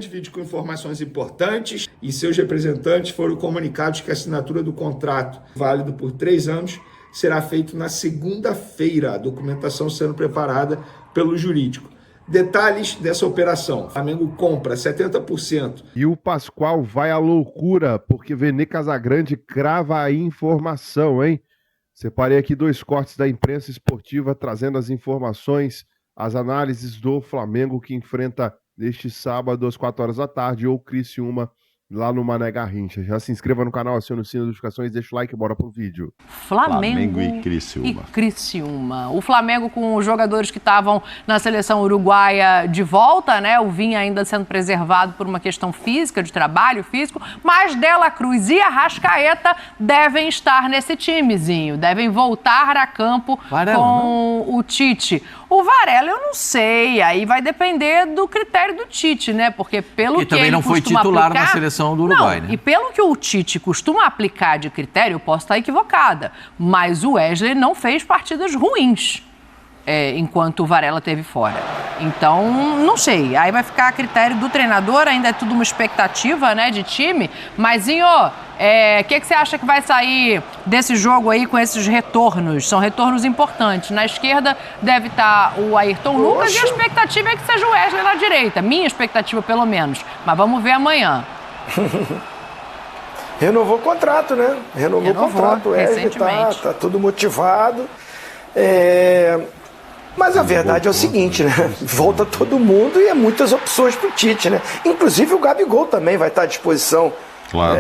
Vídeo com informações importantes e seus representantes foram comunicados que a assinatura do contrato, válido por 3 anos, será feito na segunda-feira, a documentação sendo preparada pelo jurídico. Detalhes dessa operação: o Flamengo compra 70%. E o Pascoal vai à loucura, porque Vene Casagrande crava a informação, hein? Separei aqui 2 cortes da imprensa esportiva trazendo as informações, as análises do Flamengo que enfrenta neste sábado às 4 horas da tarde, ou Criciúma, lá no Mané Garrincha. Já se inscreva no canal, acione o sino das notificações, deixa o like e bora pro vídeo. Flamengo e Criciúma. O Flamengo com os jogadores que estavam na seleção uruguaia de volta, né? O Vinha ainda sendo preservado por uma questão física, de trabalho físico, mas Dela Cruz e Arrascaeta devem estar nesse timezinho, devem voltar a campo com o Tite. O Varela eu não sei, aí vai depender do critério do Tite, né? Porque pelo que também ele não foi titular aplicar, na seleção do Uruguai, não, né? E pelo que o Tite costuma aplicar de critério, eu posso estar equivocada, mas o Wesley não fez partidas ruins enquanto o Varela esteve fora. Então, não sei, aí vai ficar a critério do treinador, ainda é tudo uma expectativa, né, de time, mas, Zinho, o que você acha que vai sair desse jogo aí com esses retornos? São retornos importantes. Na esquerda deve estar o Ayrton Lucas e a expectativa é que seja o Wesley na direita. Minha expectativa, pelo menos. Mas vamos ver amanhã. Renovou o contrato, né? Renovou o contrato. O Wesley tá tudo motivado. Mas a verdade é o seguinte, né? Volta todo mundo e é muitas opções pro Tite, né? Inclusive o Gabigol também vai estar à disposição. Claro.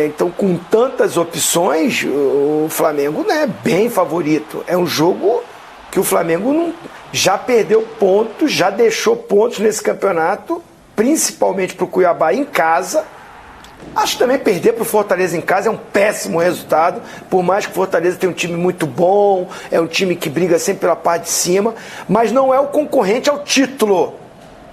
Então, com tantas opções, o Flamengo, né, é bem favorito. É um jogo que o Flamengo já perdeu pontos, já deixou pontos nesse campeonato, principalmente pro Cuiabá em casa. Acho que também perder para o Fortaleza em casa é um péssimo resultado, por mais que o Fortaleza tenha um time muito bom, é um time que briga sempre pela parte de cima, mas não é o concorrente ao título.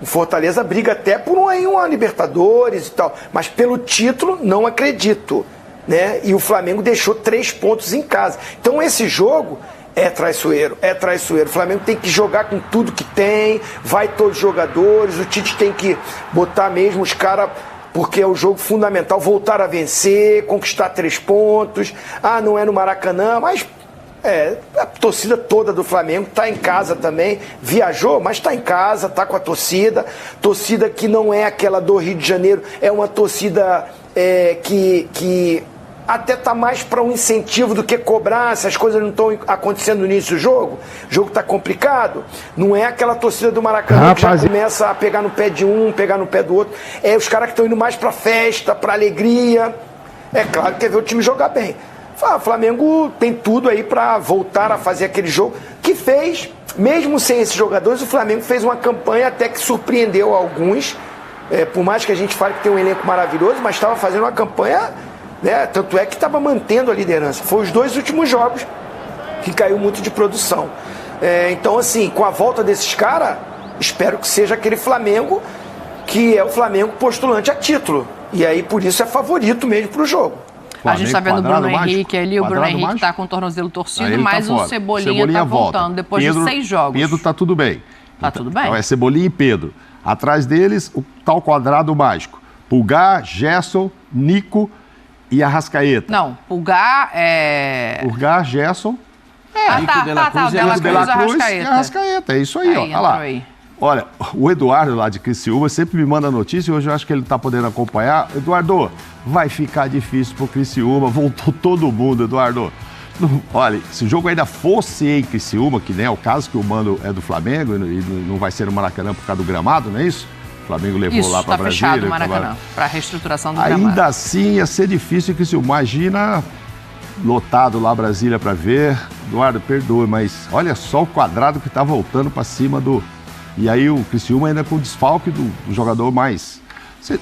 O Fortaleza briga até por uma Libertadores e tal, mas pelo título não acredito, né? E o Flamengo deixou 3 pontos em casa. Então esse jogo é traiçoeiro. O Flamengo tem que jogar com tudo que tem, vai todos os jogadores, o Tite tem que botar mesmo os caras, porque é o jogo fundamental, voltar a vencer, conquistar 3 pontos. Não é no Maracanã, mas a torcida toda do Flamengo está em casa também. Viajou, mas está em casa, está com a torcida. Torcida que não é aquela do Rio de Janeiro, é uma torcida que até está mais para um incentivo do que cobrar, se as coisas não estão acontecendo no início do jogo. O jogo está complicado. Não é aquela torcida do Maracanã que já começa a pegar no pé de um, pegar no pé do outro. É os caras que estão indo mais para festa, para alegria. É claro que quer ver o time jogar bem. O Flamengo tem tudo aí para voltar a fazer aquele jogo que fez, mesmo sem esses jogadores, o Flamengo fez uma campanha até que surpreendeu alguns. Por mais que a gente fale que tem um elenco maravilhoso, mas estava fazendo uma campanha... Tanto é que estava mantendo a liderança. Foi os 2 últimos jogos que caiu muito de produção. Então, assim, com a volta desses caras, espero que seja aquele Flamengo que é o Flamengo postulante a título. E aí, por isso, é favorito mesmo para o jogo. A gente está vendo o Bruno Henrique ali, o Bruno Henrique está com o tornozelo torcido, mas o Cebolinha está voltando depois de 6 jogos. Pedro está tudo bem. Tá tudo bem. Então é Cebolinha e Pedro. Atrás deles, o tal quadrado mágico. Pulgar, Gerson, Nico e Arrascaeta. Não, Pulgar Pulgar, Gerson. o Dela Cruz e Arrascaeta. É isso aí, ó. Olha lá. Olha, o Eduardo lá de Criciúma sempre me manda notícia e hoje eu acho que ele está podendo acompanhar. Eduardo, vai ficar difícil pro Criciúma. Voltou todo mundo, Eduardo. Olha, se o jogo ainda fosse em Criciúma, que nem é o caso, que o mando é do Flamengo e não vai ser no Maracanã por causa do gramado, não é isso? O Flamengo levou lá para Brasília. Fechado o Maracanã, para a reestruturação do gramado. Ainda assim ia ser difícil que se imagina lotado lá Brasília para ver. Eduardo, perdoe, mas olha só o quadrado que tá voltando para cima do... E aí o Criciúma ainda com o desfalque do jogador mais...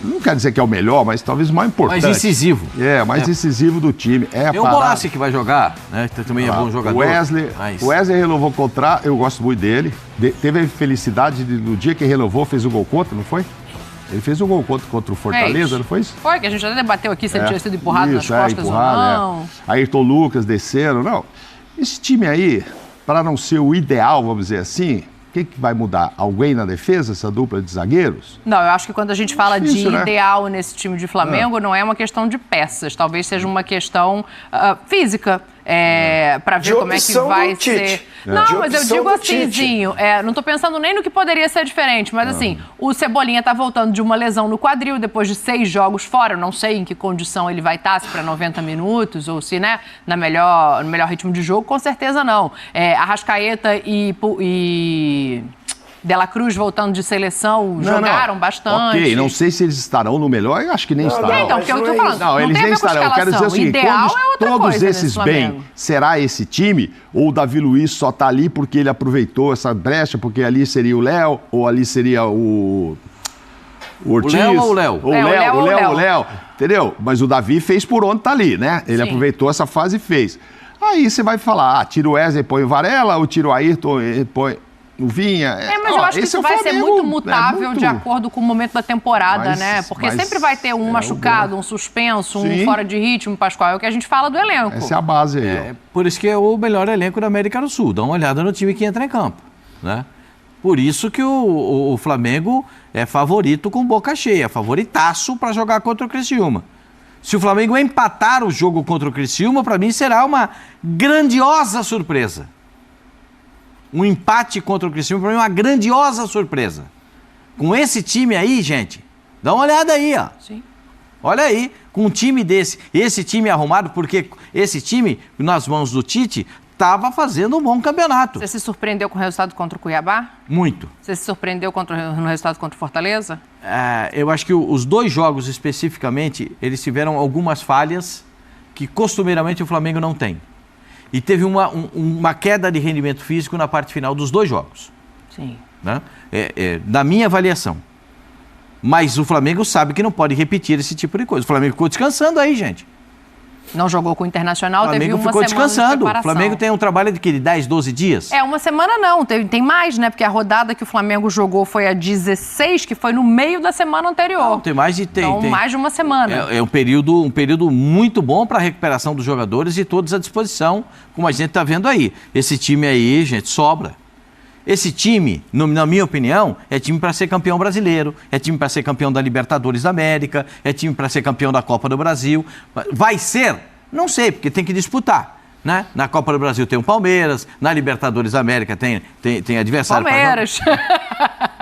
Não quer dizer que é o melhor, mas talvez o mais importante. Mais decisivo. Mais decisivo do time. Tem o Bolassi que vai jogar, né? Que também é bom jogador. O Wesley renovou o contrato, eu gosto muito dele. Teve a felicidade no dia que renovou, fez o gol contra, não foi? Ele fez um gol contra o Fortaleza, não foi isso? Foi, que a gente já debateu aqui se ele tinha sido empurrado nas costas ou não. Ayrton Lucas desceram, não. Esse time aí, para não ser o ideal, vamos dizer assim, que vai mudar? Alguém na defesa, essa dupla de zagueiros? Não, eu acho que quando a gente fala difícil, de né? ideal nesse time de Flamengo, não é uma questão de peças, talvez seja uma questão física. Para ver como é que vai ser. Não, mas eu digo assim, Zinho, não tô pensando nem no que poderia ser diferente, mas assim, o Cebolinha tá voltando de uma lesão no quadril depois de 6 jogos fora, eu não sei em que condição ele vai estar, se para 90 minutos ou se, né, no melhor ritmo de jogo, com certeza não. Arrascaeta e De La Cruz voltando de seleção, jogaram bastante. Ok, não sei se eles estarão no melhor, eu acho que nem estarão. Então, porque eu tô falando, não eles nem estarão. Eu quero dizer o seguinte, todos esses bem, será esse time? Ou o Davi Luiz só tá ali porque ele aproveitou essa brecha, porque ali seria o Léo, ou ali seria o Ortiz? O Léo. O Léo. Entendeu? Mas o Davi fez por onde tá ali, né? Ele aproveitou essa fase e fez. Aí você vai falar, tira o Wesley, põe o Varela, ou tira o Ayrton, põe o Vinha. Mas eu acho que isso vai ser muito mutável de acordo com o momento da temporada, né? Porque sempre vai ter um machucado, um suspenso, um fora de ritmo, Pascoal. É o que a gente fala do elenco. Essa é a base aí. Por isso que é o melhor elenco da América do Sul. Dá uma olhada no time que entra em campo, né? Por isso que o Flamengo é favorito com boca cheia, favoritaço para jogar contra o Criciúma. Se o Flamengo empatar o jogo contra o Criciúma, para mim será uma grandiosa surpresa. Um empate contra o Criciúma, para mim, é uma grandiosa surpresa. Com esse time aí, gente, dá uma olhada aí, ó. Sim. Olha aí, com um time desse, esse time arrumado, porque esse time, nas mãos do Tite, estava fazendo um bom campeonato. Você se surpreendeu com o resultado contra o Cuiabá? Muito. Você se surpreendeu no resultado contra o Fortaleza? Eu acho que os 2 jogos especificamente, eles tiveram algumas falhas que costumeiramente o Flamengo não tem. E teve uma queda de rendimento físico na parte final dos 2 jogos. Sim. Né? Da minha avaliação. Mas o Flamengo sabe que não pode repetir esse tipo de coisa. O Flamengo ficou descansando aí, gente. Não jogou com o Internacional, teve uma semana de ficou descansando. preparação. O Flamengo tem um trabalho de 10, 12 dias? Uma semana não, tem mais, né? Porque a rodada que o Flamengo jogou foi a 16, que foi no meio da semana anterior. Não, tem mais de... mais de uma semana. É um período muito bom para a recuperação dos jogadores e todos à disposição, como a gente está vendo aí. Esse time aí, gente, sobra. Esse time, na minha opinião, é time para ser campeão brasileiro, é time para ser campeão da Libertadores da América, é time para ser campeão da Copa do Brasil. Vai ser? Não sei, porque tem que disputar, né? Na Copa do Brasil tem o Palmeiras, na Libertadores da América tem adversário. Palmeiras.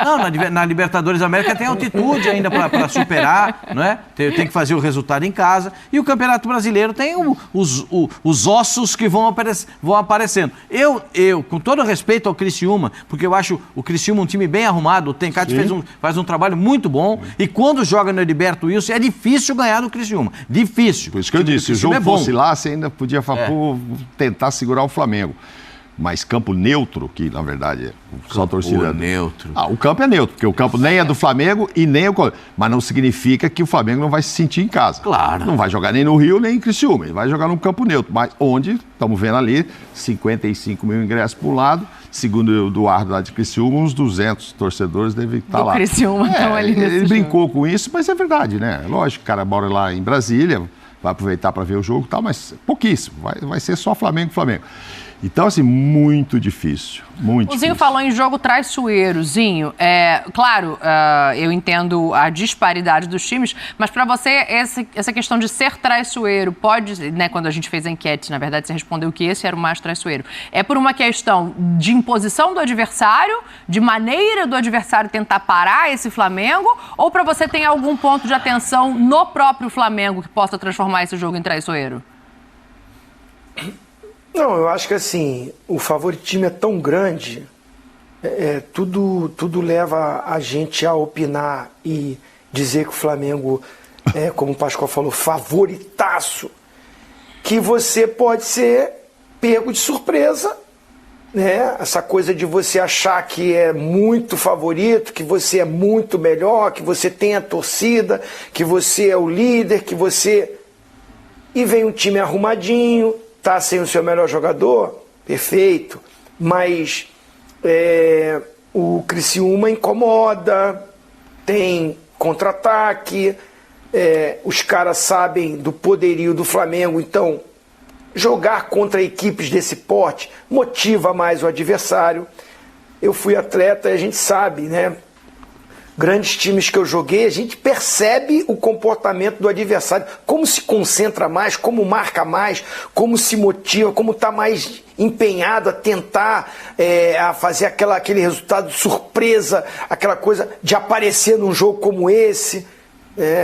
Não, na Libertadores da América tem altitude ainda para superar, não é? Tem que fazer o resultado em casa. E o Campeonato Brasileiro tem os ossos que vão aparecendo. Eu, com todo respeito ao Criciúma, porque eu acho o Criciúma um time bem arrumado, o Tencati faz um trabalho muito bom, e quando joga no Heriberto Wilson, é difícil ganhar do Criciúma. Difícil. Por isso que eu disse, se o jogo fosse lá, você ainda podia falar, tentar segurar o Flamengo. Mas campo neutro, que na verdade é só a torcida... neutro. O campo é neutro, porque o campo nem é do Flamengo e nem é o... Mas não significa que o Flamengo não vai se sentir em casa. Claro. Não vai jogar nem no Rio, nem em Criciúma. Ele vai jogar num campo neutro. Mas onde, estamos vendo ali, 55 mil ingressos por lado. Segundo o Eduardo lá de Criciúma, uns 200 torcedores devem estar lá. Criciúma estão ali nesse Ele brincou com isso, mas é verdade, né? Lógico, o cara mora lá em Brasília, vai aproveitar para ver o jogo e tal, mas pouquíssimo. Vai ser só Flamengo. Então, assim, muito difícil, muito difícil. O Zinho falou em jogo traiçoeiro. Zinho, claro, eu entendo a disparidade dos times, mas para você, essa questão de ser traiçoeiro pode, né, quando a gente fez a enquete, na verdade, você respondeu que esse era o mais traiçoeiro. É por uma questão de imposição do adversário, de maneira do adversário tentar parar esse Flamengo, ou para você tem algum ponto de atenção no próprio Flamengo que possa transformar esse jogo em traiçoeiro? Não, eu acho que assim, o favoritismo é tão grande, tudo leva a gente a opinar e dizer que o Flamengo é, como o Pascoal falou, favoritaço, que você pode ser pego de surpresa, né? Essa coisa de você achar que é muito favorito, que você é muito melhor, que você tem a torcida, que você é o líder, que você... E vem um time arrumadinho, tá sem o seu melhor jogador, perfeito, mas o Criciúma incomoda, tem contra-ataque, os caras sabem do poderio do Flamengo, então jogar contra equipes desse porte motiva mais o adversário. eu fui atleta e a gente sabe, né? Grandes times que eu joguei, a gente percebe o comportamento do adversário, como se concentra mais, como marca mais, como se motiva, como está mais empenhado a tentar a fazer aquele resultado de surpresa, aquela coisa de aparecer num jogo como esse.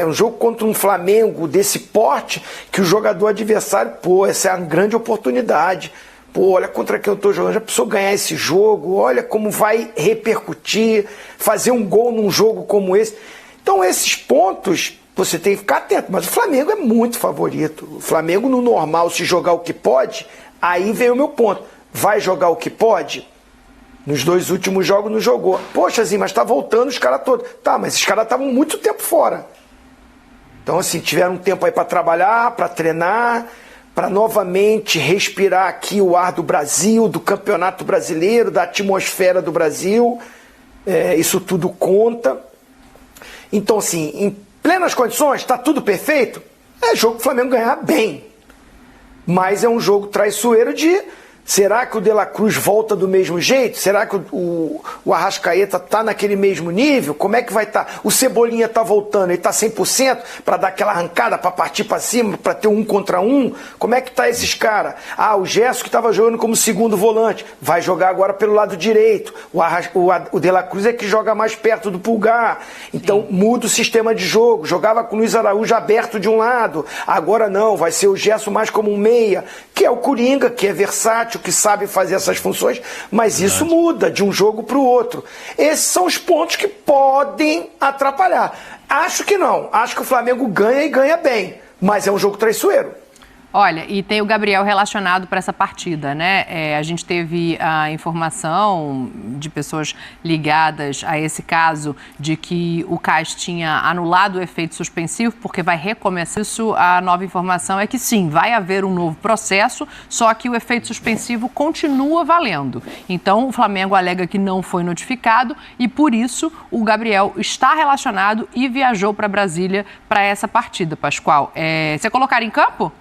Um jogo contra um Flamengo desse porte, que o jogador adversário, essa é uma grande oportunidade. Olha contra quem eu estou jogando, já precisou ganhar esse jogo, olha como vai repercutir, fazer um gol num jogo como esse. Então esses pontos você tem que ficar atento, mas o Flamengo é muito favorito. O Flamengo no normal, se jogar o que pode, aí vem o meu ponto. Vai jogar o que pode? Nos 2 últimos jogos não jogou. Poxa, assim, mas tá voltando os caras todos. Tá, mas esses caras estavam muito tempo fora. Então assim, tiveram um tempo aí para trabalhar, para treinar, para novamente respirar aqui o ar do Brasil, do Campeonato Brasileiro, da atmosfera do Brasil. Isso tudo conta. Então, assim, em plenas condições, está tudo perfeito, é jogo que o Flamengo ganhar bem. Mas é um jogo traiçoeiro de... Será que o De La Cruz volta do mesmo jeito? Será que o Arrascaeta está naquele mesmo nível? Como é que vai estar? O Cebolinha está voltando, ele está 100% para dar aquela arrancada, para partir para cima, para ter 1 contra 1? Como é que tá esses caras? O Gerson, que estava jogando como segundo volante, vai jogar agora pelo lado direito. O De La Cruz é que joga mais perto do Pulgar. Então muda o sistema de jogo. Jogava com o Luiz Araújo aberto de um lado. Agora não, vai ser o Gerson mais como um meia, que é o Coringa, que é versátil, que sabe fazer essas funções, mas isso muda de um jogo para o outro. Esses são os pontos que podem atrapalhar. Acho que não. Acho que o Flamengo ganha e ganha bem, mas é um jogo traiçoeiro. Olha, e tem o Gabriel relacionado para essa partida, né? A gente teve a informação de pessoas ligadas a esse caso de que o CAS tinha anulado o efeito suspensivo porque vai recomeçar. Isso, a nova informação é que sim, vai haver um novo processo, só que o efeito suspensivo continua valendo. Então, o Flamengo alega que não foi notificado e, por isso, o Gabriel está relacionado e viajou para Brasília para essa partida, Pascoal. Você colocaria em campo?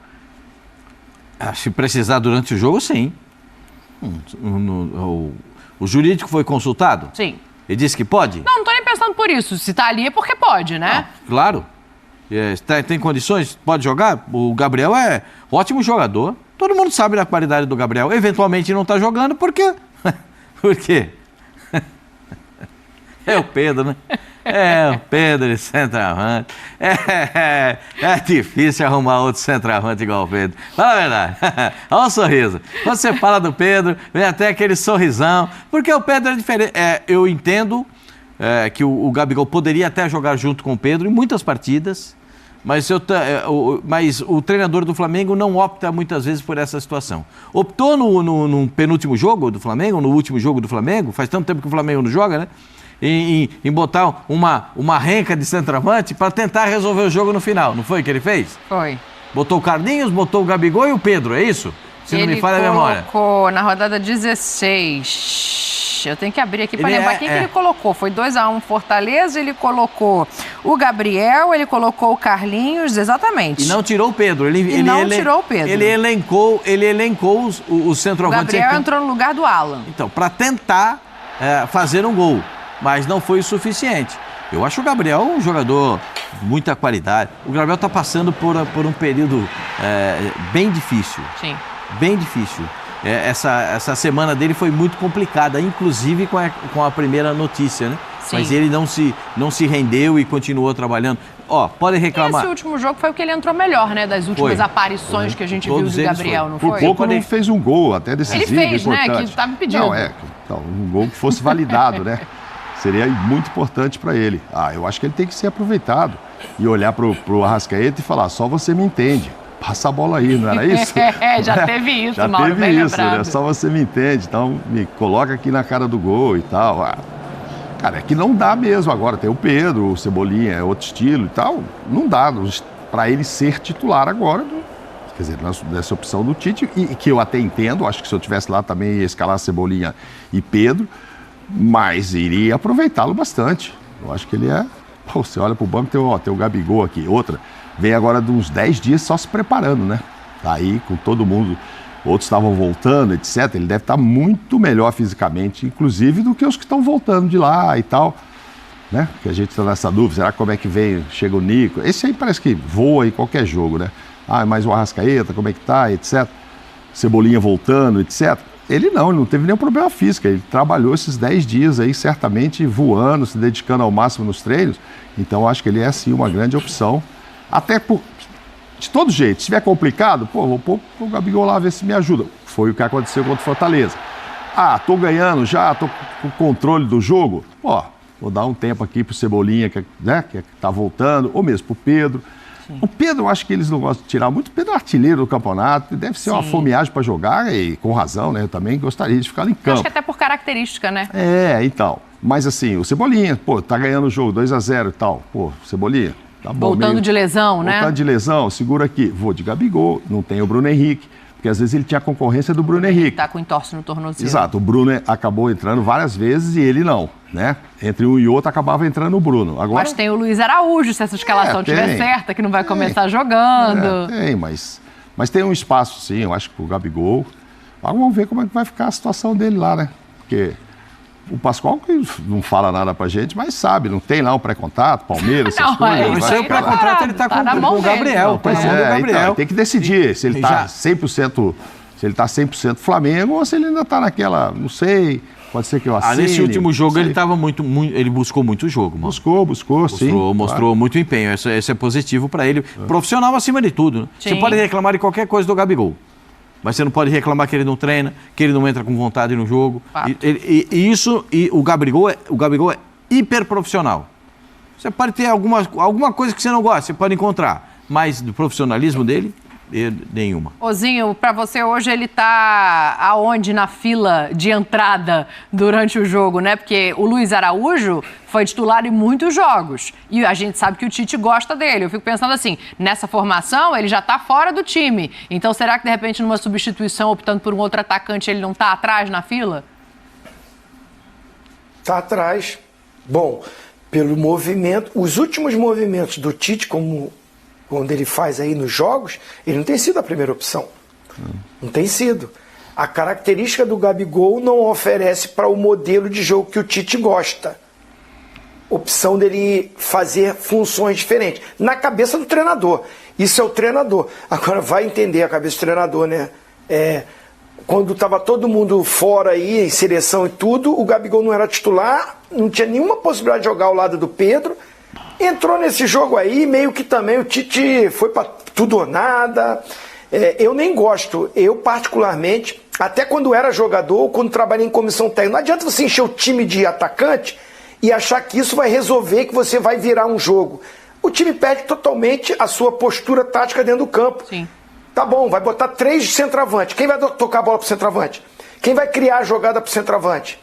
Se precisar durante o jogo, sim. O jurídico foi consultado? Sim. Ele disse que pode? Não estou nem pensando por isso. Se está ali é porque pode, né? Não, claro. Tem condições, pode jogar. O Gabriel é ótimo jogador. Todo mundo sabe da qualidade do Gabriel. Eventualmente não está jogando porque... Por quê? É o Pedro, né? O Pedro de centroavante. É difícil arrumar outro centroavante igual o Pedro. Fala a verdade. Olha o sorriso. Quando você fala do Pedro, vem até aquele sorrisão. Porque o Pedro é diferente. Eu entendo que o Gabigol poderia até jogar junto com o Pedro em muitas partidas, mas o treinador do Flamengo não opta muitas vezes por essa situação. Optou no penúltimo jogo do Flamengo, no último jogo do Flamengo, faz tanto tempo que o Flamengo não joga, né? Em botar uma renca de centroavante para tentar resolver o jogo no final. Não foi o que ele fez? Foi. Botou o Carlinhos, botou o Gabigol e o Pedro, é isso? Se não me falha a memória. Ele colocou na rodada 16. Eu tenho que abrir aqui para lembrar quem que ele colocou. Foi 2-1 Fortaleza, ele colocou o Gabriel, ele colocou o Carlinhos, exatamente. E não tirou o Pedro. Tirou o Pedro. Ele elencou os centroavantes. O Gabriel entrou no lugar do Alan. Então, para tentar fazer um gol. Mas não foi o suficiente. Eu acho o Gabriel um jogador de muita qualidade. O Gabriel está passando por um período bem difícil. Sim. Bem difícil. Essa semana dele foi muito complicada, inclusive com a primeira notícia, né? Sim. Mas ele não se rendeu e continuou trabalhando. Pode reclamar. Esse último jogo foi o que ele entrou melhor, né? Das últimas aparições que a gente viu do Gabriel, não foi? Por pouco não fez um gol até decisivo. Ele fez, importante. né? Que estava pedindo. Não, então, um gol que fosse validado, né? Seria muito importante para ele. Eu acho que ele tem que ser aproveitado e olhar pro Arrascaeta e falar, só você me entende. Passa a bola aí, não era isso? Já teve isso, já Mauro, teve bem isso, lembrado. né? Só você me entende. Então, me coloca aqui na cara do gol e tal. Cara, é que não dá mesmo agora. Tem o Pedro, o Cebolinha, é outro estilo e tal. Não dá para ele ser titular agora. Quer dizer, nessa opção do Tite, e que eu até entendo. Acho que se eu estivesse lá também ia escalar Cebolinha e Pedro. Mas iria aproveitá-lo bastante. Eu acho que ele você olha pro banco, tem o Gabigol aqui. Outra, vem agora de uns 10 dias só se preparando, né? Tá aí com todo mundo outros estavam voltando, etc. Ele deve estar muito melhor fisicamente, inclusive, do que os que estão voltando de lá e tal, né? Que a gente está nessa dúvida, será como é que vem, chega o Nico? Esse aí parece que voa em qualquer jogo, né? Mas o Arrascaeta, como é que tá, etc. Cebolinha voltando, etc. Ele não teve nenhum problema físico, ele trabalhou esses 10 dias aí, certamente voando, se dedicando ao máximo nos treinos, então acho que ele é sim uma grande opção, até de todo jeito, se estiver complicado, vou pôr o Gabigol lá ver se me ajuda, foi o que aconteceu contra o Fortaleza. Tô ganhando já, tô com o controle do jogo, vou dar um tempo aqui pro Cebolinha, que tá voltando, ou mesmo pro Pedro. Sim. O Pedro, eu acho que eles não gostam de tirar muito. O Pedro é artilheiro do campeonato, deve ser uma fomeagem para jogar e com razão, né? Eu também gostaria de ficar em campo. Acho que até por característica, né? Então. Mas assim, o Cebolinha, tá ganhando o jogo 2-0 e tal. Cebolinha, tá bom. Voltando de lesão, né? Voltando de lesão, segura aqui. Vou de Gabigol, não tem o Bruno Henrique. Porque às vezes ele tinha a concorrência do Bruno Henrique. Tá com entorse no tornozelo. Exato, o Bruno acabou entrando várias vezes e ele não, né? Entre um e outro acabava entrando o Bruno. Agora, mas tem o Luiz Araújo, se essa escalação estiver certa, que não vai começar jogando. Mas tem um espaço sim, eu acho que o Gabigol. Vamos ver como é que vai ficar a situação dele lá, né? Porque o Pascoal não fala nada pra gente, mas sabe, não tem lá um pré-contrato, Palmeiras, essas coisas. Isso aí, o pré-contrato ele tá com o Gabriel. Então, tem que decidir se ele tá 100%, se ele tá 100% Flamengo ou se ele ainda tá naquela, não sei, pode ser que eu assine. Nesse último jogo ele tava muito, ele buscou muito o jogo, mano. Buscou, sim. Mostrou muito empenho, isso é positivo pra ele. Profissional acima de tudo, né? Você pode reclamar de qualquer coisa do Gabigol. Mas você não pode reclamar que ele não treina, que ele não entra com vontade no jogo. E o Gabigol é hiper profissional. Você pode ter alguma coisa que você não gosta, você pode encontrar. Mas do profissionalismo dele, nenhuma. Ozinho, pra você hoje ele tá aonde na fila de entrada durante o jogo, né? Porque o Luiz Araújo foi titular em muitos jogos e a gente sabe que o Tite gosta dele. Eu fico pensando assim, nessa formação ele já tá fora do time. Então será que de repente numa substituição, optando por um outro atacante, ele não tá atrás na fila? Tá atrás. Bom, pelo movimento, os últimos movimentos do Tite, como quando ele faz aí nos jogos, ele não tem sido a primeira opção. Não tem sido. A característica do Gabigol não oferece para o modelo de jogo que o Tite gosta. Opção dele fazer funções diferentes. Na cabeça do treinador. Isso é o treinador. Agora vai entender a cabeça do treinador, né? Quando estava todo mundo fora aí, em seleção e tudo, o Gabigol não era titular, não tinha nenhuma possibilidade de jogar ao lado do Pedro. Entrou nesse jogo aí, meio que também o Tite foi para tudo ou nada. Eu nem gosto, eu particularmente, até quando era jogador, quando trabalhei em comissão técnica, não adianta você encher o time de atacante e achar que isso vai resolver, que você vai virar um jogo. O time perde totalmente a sua postura tática dentro do campo. Sim. Tá bom, vai botar 3 de centroavante. Quem vai tocar a bola pro centroavante? Quem vai criar a jogada pro centroavante?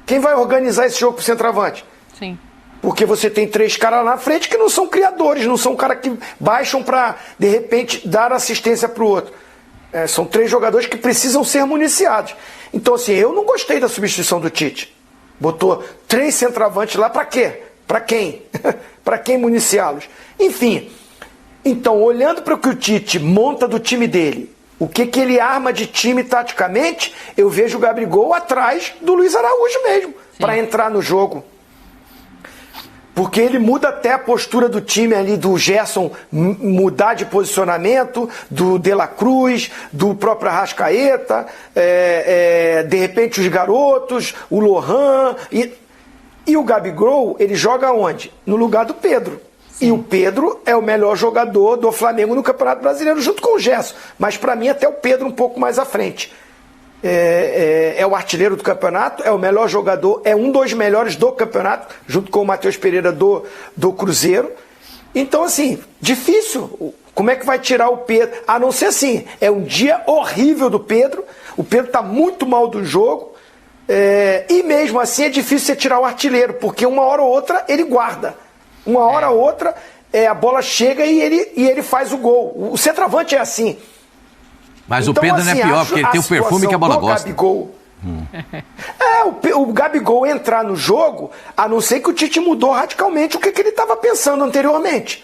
Quem vai organizar esse jogo pro centroavante? Sim. Porque você tem 3 caras lá na frente que não são criadores, não são caras que baixam para, de repente, dar assistência para o outro. São 3 jogadores que precisam ser municiados. Então, assim, eu não gostei da substituição do Tite. Botou 3 centroavantes lá para quê? Para quem? Para quem municiá-los? Enfim, então, olhando para o que o Tite monta do time dele, o que ele arma de time taticamente, eu vejo o Gabigol atrás do Luiz Araújo mesmo, para entrar no jogo. Porque ele muda até a postura do time ali, do Gerson mudar de posicionamento, do De La Cruz, do próprio Arrascaeta, de repente os garotos, o Lohan. E o Gabigol, ele joga onde? No lugar do Pedro. Sim. E o Pedro é o melhor jogador do Flamengo no Campeonato Brasileiro, junto com o Gerson. Mas para mim até o Pedro um pouco mais à frente. É o artilheiro do campeonato, é o melhor jogador, é um dos melhores do campeonato, junto com o Matheus Pereira do Cruzeiro. Então, assim, difícil. Como é que vai tirar o Pedro? A não ser assim, é um dia horrível do Pedro, o Pedro está muito mal do jogo, e mesmo assim é difícil você tirar o artilheiro, porque uma hora ou outra ele guarda. Uma hora ou outra a bola chega e ele faz o gol. O centroavante é assim. Mas então, o Pedro não é pior, porque ele tem o perfume que a bola gosta. Gabigol, o Gabigol entrar no jogo, a não ser que o Tite mudou radicalmente o que ele estava pensando anteriormente.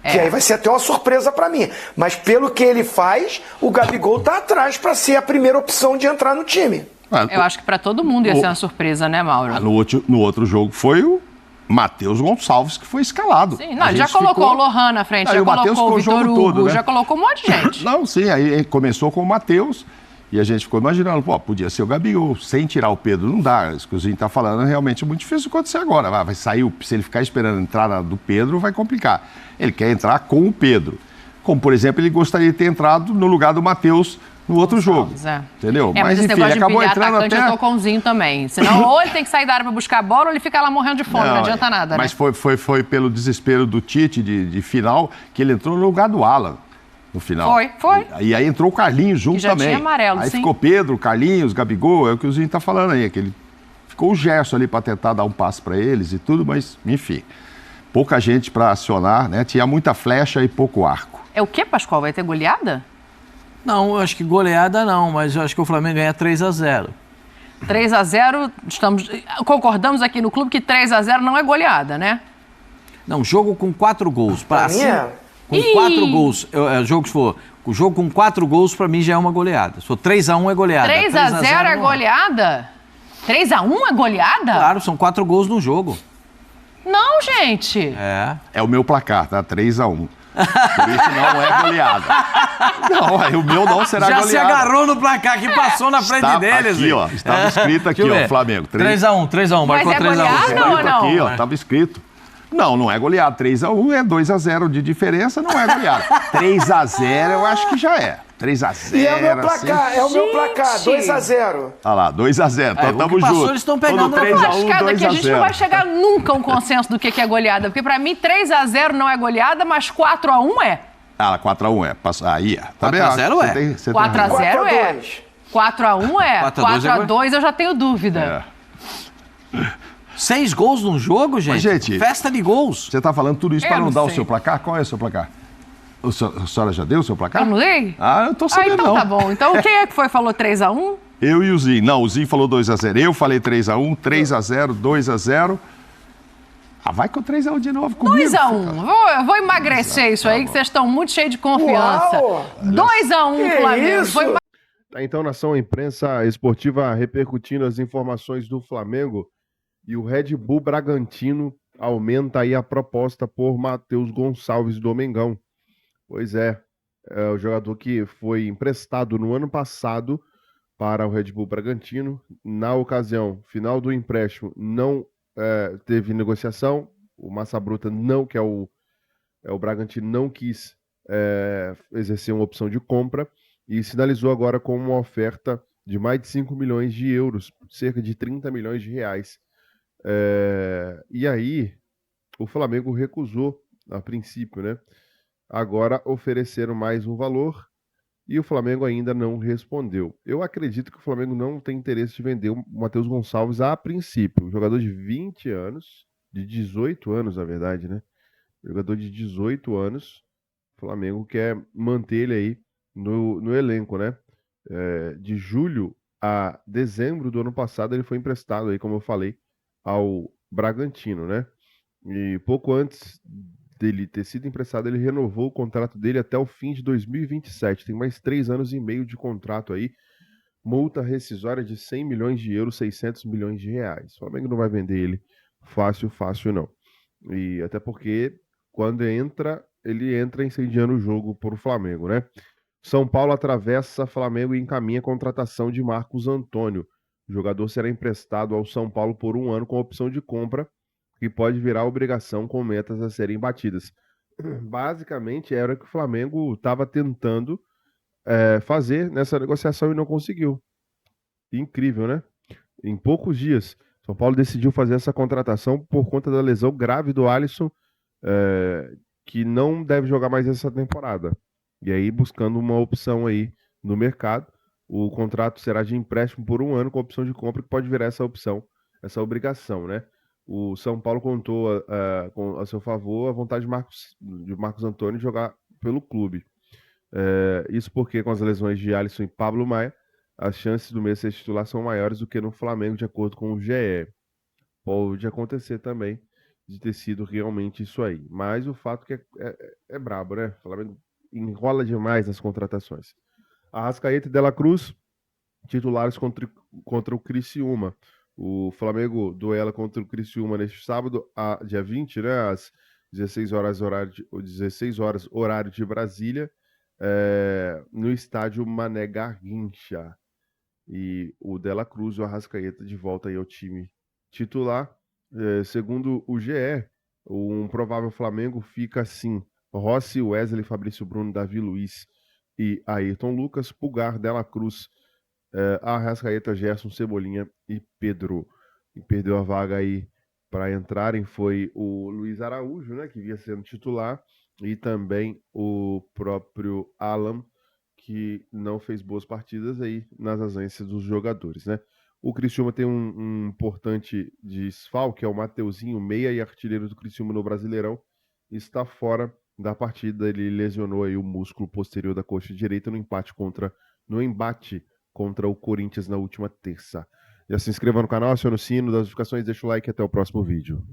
Que aí vai ser até uma surpresa para mim. Mas pelo que ele faz, o Gabigol tá atrás para ser a primeira opção de entrar no time. Eu acho que para todo mundo ia ser uma surpresa, né, Mauro? No outro jogo foi o Matheus Gonçalves que foi escalado. Sim, não, ele já colocou o Lohan na frente, já colocou o Vitor Hugo, todo, né? já colocou um monte de gente. Não, sim, aí começou com o Matheus e a gente ficou imaginando, podia ser o Gabigol, sem tirar o Pedro, não dá. Isso que o Zinho tá falando é realmente muito difícil acontecer agora. Vai sair, se ele ficar esperando a entrada do Pedro, vai complicar. Ele quer entrar com o Pedro. Como, por exemplo, ele gostaria de ter entrado no lugar do Matheus no outro jogo. Entendeu? Mas esse negócio de pilhar atacante, eu tô com o Zinho também. Senão, ou ele tem que sair da área pra buscar a bola, ou ele fica lá morrendo de fome, não adianta nada, mas né? Foi pelo desespero do Tite de final que ele entrou no lugar do Alan no final. Foi. E aí entrou o Carlinhos junto já também. Tinha amarelo, aí sim. Ficou Pedro, Carlinhos, Gabigol, é o que o Zinho tá falando aí, ficou o Gerson ali para tentar dar um passe para eles e tudo, mas enfim, pouca gente para acionar, né? Tinha muita flecha e pouco arco. É o que, Pascoal? Vai ter goleada? Não, eu acho que goleada não, mas eu acho que o Flamengo ganha 3-0. 3-0, concordamos aqui no clube que 3-0 não é goleada, né? Não, jogo com 4 gols. Pra mim é. Com 4 gols, o jogo com 4 gols pra mim já é uma goleada. Se for 3-1 é goleada. 3-0 é goleada? 3-1 é goleada? Claro, são 4 gols no jogo. Não, gente. É o meu placar, tá? 3-1. Por isso não é goleada. Não, o meu não será já goleada. Já se agarrou no placar que passou na frente deles. Aqui, ó. Estava escrito aqui, ó, Flamengo. 3-1, marcou 3-1. Mas é goleada ou não? Aqui, ó, estava escrito. Não é goleada. 3-1 é 2-0 de diferença, não é goleada. 3-0 eu acho que já é. 3-0. E é o meu placar, assim. É o meu placar, 2-0. Olha lá, 2-0. Então tamo junto. Eles estão pegando 3-1, que a gente não vai chegar nunca a um consenso do que é goleada. Porque pra mim 3-0 não é goleada, mas 4-1 é. 4-1 é. Aí é. 4-0 é. 4-0 é. 4-1 é. 4-2 eu já tenho dúvida. 6 gols num jogo, gente? Mas, gente, festa de gols. Você tá falando tudo isso para não dar o seu placar? Qual é o seu placar? A senhora já deu o seu placar? Eu não dei? Eu não tô sabendo, então não. Tá bom. Então quem é que falou 3-1? Eu e o Zinho. Não, o Zinho falou 2-0. Eu falei 3-1, 3-0, 2-0. Vai com 3-1 de novo comigo. 2-1. Eu vou emagrecer isso aí, que vocês estão muito cheios de confiança. 2-1, Flamengo. Isso? Então, nação, a imprensa esportiva repercutindo as informações do Flamengo e o Red Bull Bragantino aumenta aí a proposta por Matheus Gonçalves do Mengão. Pois é o jogador que foi emprestado no ano passado para o Red Bull Bragantino. Na ocasião, final do empréstimo, não teve negociação. O Massa Bruta não, que é o Bragantino, não quis exercer uma opção de compra e sinalizou agora com uma oferta de mais de 5 milhões de euros, cerca de 30 milhões de reais. E aí, o Flamengo recusou a princípio, né? Agora ofereceram mais um valor e o Flamengo ainda não respondeu. Eu acredito que o Flamengo não tem interesse de vender o Matheus Gonçalves a princípio. Um jogador de 20 anos, de 18 anos, na verdade, né? Jogador de 18 anos, o Flamengo quer manter ele aí no elenco, né? De julho a dezembro do ano passado ele foi emprestado aí, como eu falei, ao Bragantino, né? E pouco antes dele ter sido emprestado, ele renovou o contrato dele até o fim de 2027. Tem mais 3 anos e meio de contrato aí. Multa rescisória de 100 milhões de euros, 600 milhões de reais. O Flamengo não vai vender ele fácil não. E até porque quando ele entra incendiando o jogo por Flamengo, né? São Paulo atravessa Flamengo e encaminha a contratação de Marcos Antônio. O jogador será emprestado ao São Paulo por 1 ano com opção de compra, que pode virar obrigação com metas a serem batidas. Basicamente, era o que o Flamengo estava tentando fazer nessa negociação e não conseguiu. Incrível, né? Em poucos dias, São Paulo decidiu fazer essa contratação por conta da lesão grave do Alisson, que não deve jogar mais essa temporada. E aí, buscando uma opção aí no mercado, o contrato será de empréstimo por 1 ano com opção de compra, que pode virar essa opção, essa obrigação, né? O São Paulo contou a seu favor a vontade de Marcos Antônio de jogar pelo clube. Isso porque com as lesões de Alisson e Pablo Maia, as chances do Messi ser titular são maiores do que no Flamengo, de acordo com o GE. Pode acontecer também de ter sido realmente isso aí. Mas o fato que é brabo, né? O Flamengo enrola demais nas contratações. Arrascaeta e De La Cruz, titulares contra o Criciúma. O Flamengo duela contra o Criciúma neste sábado, dia 20, né, às 16 horas, horário de Brasília, no estádio Mané Garrincha. E o De La Cruz e o Arrascaeta de volta aí ao time titular. Segundo o GE, um provável Flamengo fica assim: Rossi, Wesley, Fabrício Bruno, Davi Luiz e Ayrton Lucas, Pulgar, De La Cruz, Arrascaeta, Gerson, Cebolinha e Pedro. E perdeu a vaga aí para entrarem foi o Luiz Araújo, né, que vinha sendo titular, e também o próprio Alan, que não fez boas partidas aí nas ausências dos jogadores, né? O Criciúma tem um importante desfalque, é o Mateuzinho, meia e artilheiro do Criciúma no Brasileirão, está fora da partida. Ele lesionou aí o músculo posterior da coxa direita no embate contra o Corinthians na última terça. Já se inscreva no canal, acione o sino das notificações, deixa o like e até o próximo vídeo.